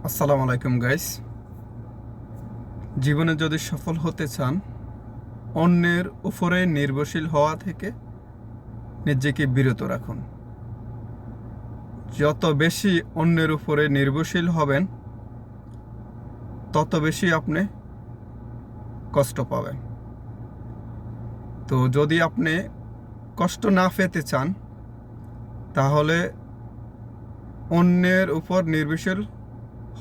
আসসালামু আলাইকুম গাইস। জীবনে যদি সফল হতে চান, অন্যের উপরে নির্ভরশীল হওয়া থেকে নিজেকে বিরত রাখুন। যত বেশি অন্যের উপরে নির্ভরশীল হবেন, তত বেশি আপনি কষ্ট পাবেন। তো যদি আপনি কষ্ট না পেতে চান, তাহলে অন্যের উপর নির্ভরশীল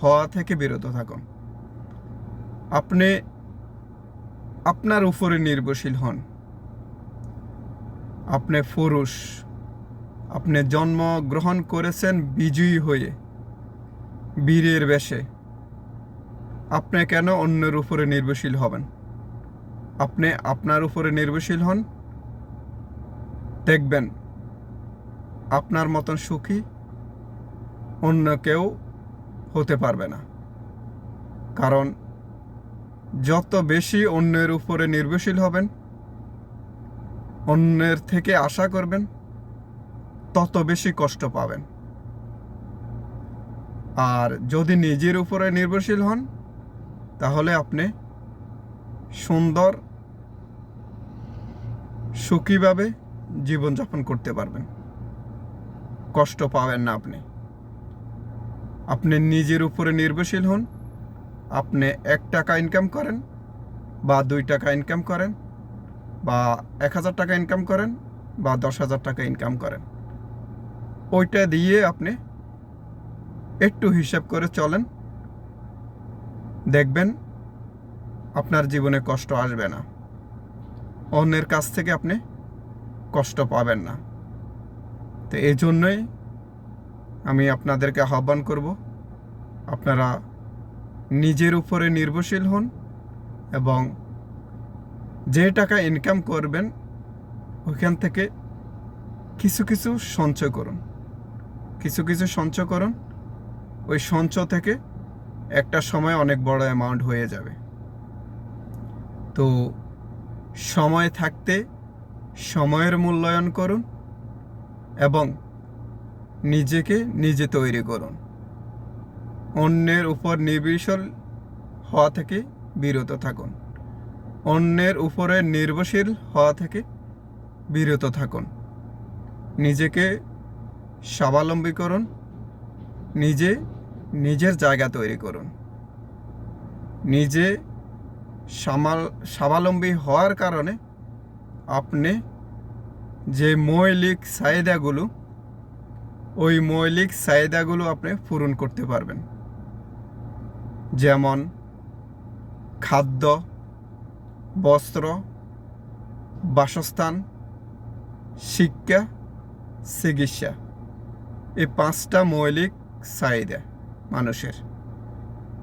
হওয়া থেকে বিরত থাকুন। আপনি আপনার উপরে নির্ভরশীল হন। আপনি পুরুষ, আপনি জন্মগ্রহণ করেছেন বিজয়ী হয়ে, বীরের বেশে। আপনি কেন অন্যের উপরে নির্ভরশীল হবেন? আপনি আপনার উপরে নির্ভরশীল হন, দেখবেন আপনার মতন সুখী অন্য কেউ হতে পারবে না। কারণ যত বেশি অন্যের উপরে নির্ভরশীল হবেন, অন্যের থেকে আশা করবেন, তত বেশি কষ্ট পাবেন। আর যদি নিজের উপরে নির্ভরশীল হন, তাহলে আপনি সুন্দর সুখীভাবে জীবনযাপন করতে পারবেন, কষ্ট পাবেন না। আপনি নিজের উপরে নির্ভরশীল হন। আপনি 1 টাকা ইনকাম করেন বা 2 টাকা ইনকাম করেন বা 1000 টাকা ইনকাম করেন বা 10,000 টাকা ইনকাম করেন, ওইটা দিয়ে আপনি একটু হিসাব করে চলেন, দেখবেন আপনার জীবনে কষ্ট আসবে না। অন্যের কাছ থেকে আপনি কষ্ট পাবেন না। তো এই জন্যই আমি আপনাদেরকে আহ্বান করব, আপনারা নিজের উপরে নির্ভরশীল হন এবং যে টাকা ইনকাম করবেন ওইখান থেকে কিছু কিছু সঞ্চয় করুন। ওই সঞ্চয় থেকে একটা সময় অনেক বড় অ্যামাউন্ট হয়ে যাবে। তো সময় থাকতে সময়ের মূল্যায়ন করুন এবং নিজেকে নিজে তৈরি করুন। অন্যের উপর নির্ভরশীল হওয়া থেকে বিরত থাকুন। অন্যের উপরে নির্ভরশীল হওয়া থেকে বিরত থাকুন। নিজেকে স্বাবলম্বী করুন। নিজের জায়গা তৈরি করুন। নিজে স্বাবলম্বী হওয়ার কারণে আপনি যে মৌলিক চাহিদাগুলো, ওই মৌলিক চাহিদাগুলো আপনি পূরণ করতে পারবেন। যেমন খাদ্য, বস্ত্র, বাসস্থান, শিক্ষা, চিকিৎসা। এই 5টা মৌলিক চাহিদা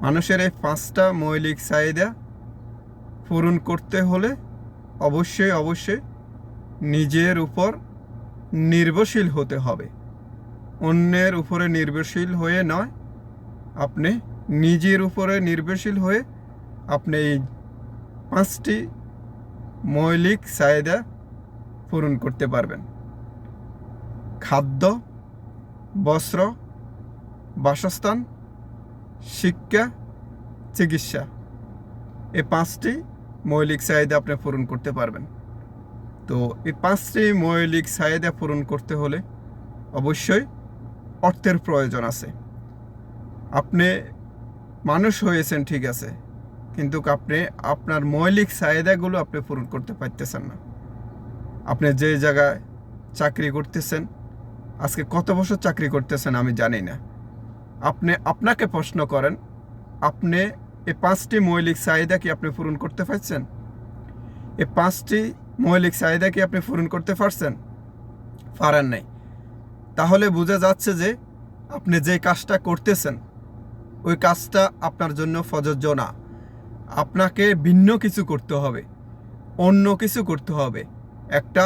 মানুষের এই 5টা মৌলিক চাহিদা পূরণ করতে হলে অবশ্যই নিজের উপর নির্ভরশীল হতে হবে। অন্যের উপরে নির্ভরশীল হয়ে নয়, আপনি নিজের উপরে নির্ভরশীল হয়ে আপনি এই 5টি মৌলিক চাহিদা পূরণ করতে পারবেন। খাদ্য, বস্ত্র, বাসস্থান, শিক্ষা, চিকিৎসা। এই 5টি মৌলিক চাহিদা আপনি পূরণ করতে পারবেন। তো এই 5টি মৌলিক চাহিদা পূরণ করতে হলে অবশ্যই অর্থের প্রয়োজন আছে। আপনি মানুষ হয়েছেন ঠিক আছে, কিন্তু আপনি আপনার মৌলিক চাহিদাগুলো আপনি পূরণ করতে পারতেছেন না। আপনি যে জায়গায় চাকরি করতেছেন, আজকে কত বছর চাকরি করতেছেন আমি জানি না। আপনাকে প্রশ্ন করেন, আপনি এই 5টি মৌলিক চাহিদা কি আপনি পূরণ করতে পারছেন? এই 5টি মৌলিক চাহিদা কি আপনি পূরণ করতে পারছেন? পারেন নাই। তাহলে বোঝা যাচ্ছে যে আপনি যে কাজটা করতেছেন ওই কাজটা আপনার জন্য প্রযোজ্য না। আপনাকে ভিন্ন কিছু করতে হবে, অন্য কিছু করতে হবে, একটা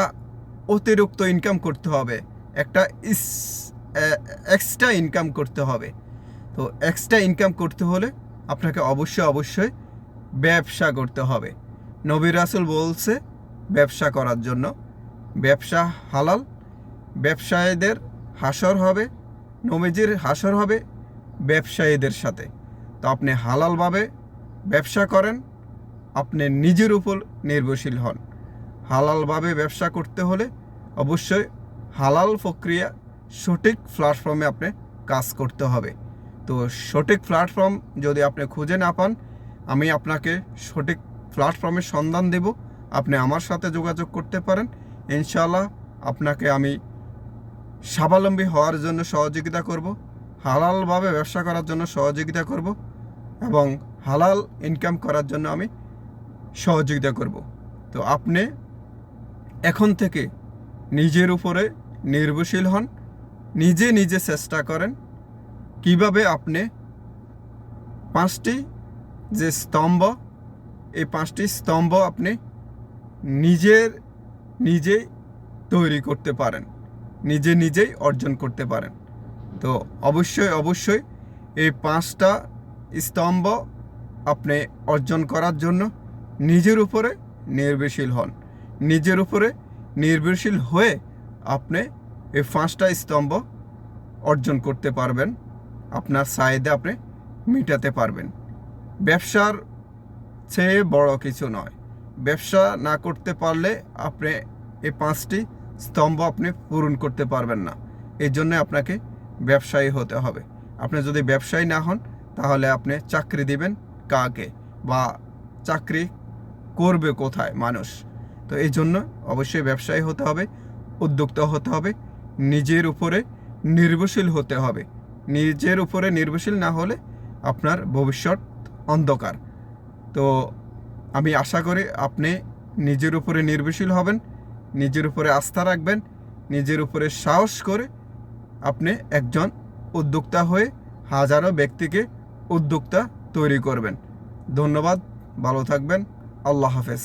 অতিরিক্ত ইনকাম করতে হবে, একটা এক্সট্রা ইনকাম করতে হবে। তো এক্সট্রা ইনকাম করতে হলে আপনাকে অবশ্যই ব্যবসা করতে হবে। নবী রাসূল বলছে ব্যবসা করার জন্য। ব্যবসা হালাল। ব্যবসায়ীদের হাসর হবে, নবীজির হাসর হবে ব্যবসায়ীদের সাথে। আপনি হালালভাবে ব্যবসা করেন, আপনি নিজের উপর নির্ভরশীল হন। হালালভাবে ব্যবসা করতে হলে অবশ্যই হালাল প্রক্রিয়া সঠিক প্ল্যাটফর্মে আপনি কাজ করতে হবে। তো সঠিক প্ল্যাটফর্ম যদি আপনি খুঁজে না পান, আমি আপনাকে সঠিক প্ল্যাটফর্মের সন্ধান দেব। আপনি আমার সাথে যোগাযোগ করতে পারেন। ইনশাআল্লাহ আপনাকে আমি স্বাবলম্বী হওয়ার জন্য সহযোগিতা করব, হালালভাবে ব্যবসা করার জন্য সহযোগিতা করব এবং হালাল ইনকাম করার জন্য আমি সহযোগিতা করব। তো আপনি এখন থেকে নিজের উপরে নির্ভরশীল হন, নিজে নিজে চেষ্টা করেন কিভাবে আপনি 5টি যে স্তম্ভ, এই 5টি স্তম্ভ আপনি নিজেই তৈরি করতে পারেন, নিজেই অর্জন করতে পারেন। তো অবশ্যই এই 5টা স্তম্ভ আপনি অর্জন করার জন্য নিজের উপরে নির্ভরশীল হন। নিজের উপরে নির্ভরশীল হয়ে আপনি এই 5টা স্তম্ভ অর্জন করতে পারবেন, আপনার চাহিদা আপনি মেটাতে পারবেন। ব্যবসার চেয়ে বড় কিছু নয়। ব্যবসা না করতে পারলে আপনি এই 5টি স্তম্ভ আপনি পূরণ করতে পারবেন না। এই জন্য আপনাকে ব্যবসায়ী হতে হবে। আপনি যদি ব্যবসায়ী না হন, তাহলে আপনি চাকরি দিবেন কাকে, বা চাকরি করবে কোথায় মানুষ? তো এই জন্য অবশ্যই ব্যবসায়ী হতে হবে, উদ্যোক্তা হতে হবে, নিজের উপরে নির্ভরশীল হতে হবে। নিজের উপরে নির্ভরশীল না হলে আপনার ভবিষ্যৎ অন্ধকার। তো আমি আশা করি আপনি নিজের উপরে নির্ভরশীল হবেন, নিজের উপরে আস্থা রাখবেন, নিজের উপরে সাহস করে আপনি একজন উদ্যোক্তা হয়ে হাজারো ব্যক্তিকে উদ্যোক্তা তৈরি করবেন। ধন্যবাদ, ভালো থাকবেন, আল্লাহ হাফেজ।